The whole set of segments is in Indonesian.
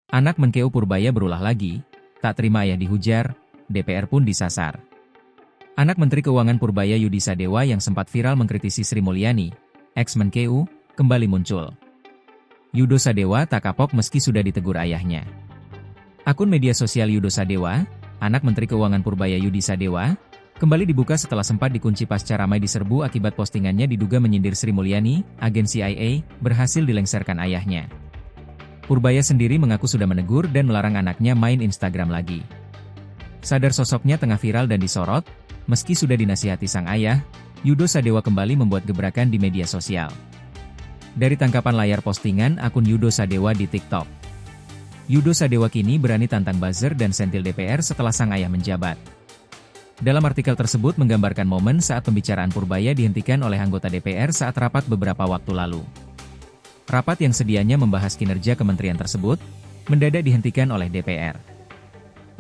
Anak Menkeu Purbaya berulah lagi, tak terima ayah dihujar, DPR pun disasar. Anak Menteri Keuangan Purbaya Yudi Sadewa yang sempat viral mengkritisi Sri Mulyani, ex-Menkeu, kembali muncul. Yudo Sadewa tak kapok meski sudah ditegur ayahnya. Akun media sosial Yudo Sadewa, anak Menteri Keuangan Purbaya Yudi Sadewa, kembali dibuka setelah sempat dikunci pasca ramai diserbu akibat postingannya diduga menyindir Sri Mulyani, agen CIA, berhasil dilengsarkan ayahnya. Purbaya sendiri mengaku sudah menegur dan melarang anaknya main Instagram lagi. Sadar sosoknya tengah viral dan disorot, meski sudah dinasihati sang ayah, Yudo Sadewa kembali membuat gebrakan di media sosial. Dari tangkapan layar postingan akun Yudo Sadewa di TikTok. Yudo Sadewa kini berani tantang buzzer dan sentil DPR setelah sang ayah menjabat. Dalam artikel tersebut menggambarkan momen saat pembicaraan Purbaya dihentikan oleh anggota DPR saat rapat beberapa waktu lalu. Rapat yang sedianya membahas kinerja kementerian tersebut, mendadak dihentikan oleh DPR.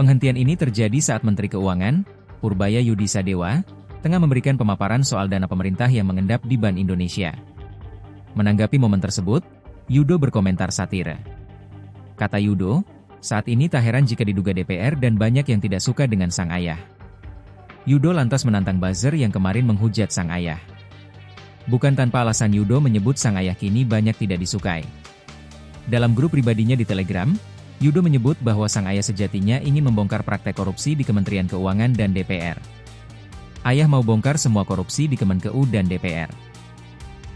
Penghentian ini terjadi saat Menteri Keuangan, Purbaya Yudi Sadewa, tengah memberikan pemaparan soal dana pemerintah yang mengendap di Bank Indonesia. Menanggapi momen tersebut, Yudo berkomentar satire. Kata Yudo, saat ini tak heran jika diduga DPR dan banyak yang tidak suka dengan sang ayah. Yudo lantas menantang buzzer yang kemarin menghujat sang ayah. Bukan tanpa alasan Yudo menyebut sang ayah kini banyak tidak disukai. Dalam grup pribadinya di Telegram, Yudo menyebut bahwa sang ayah sejatinya ingin membongkar praktek korupsi di Kementerian Keuangan dan DPR. Ayah mau bongkar semua korupsi di Kemenkeu dan DPR.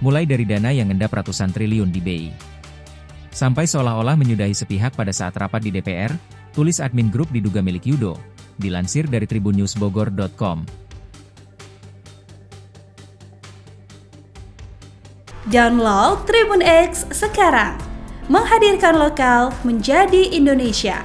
Mulai dari dana yang ngendap ratusan triliun di BI. Sampai seolah-olah menyudahi sepihak pada saat rapat di DPR, tulis admin grup diduga milik Yudo, dilansir dari tribunnewsbogor.com. Download Tribun X sekarang, menghadirkan lokal menjadi Indonesia.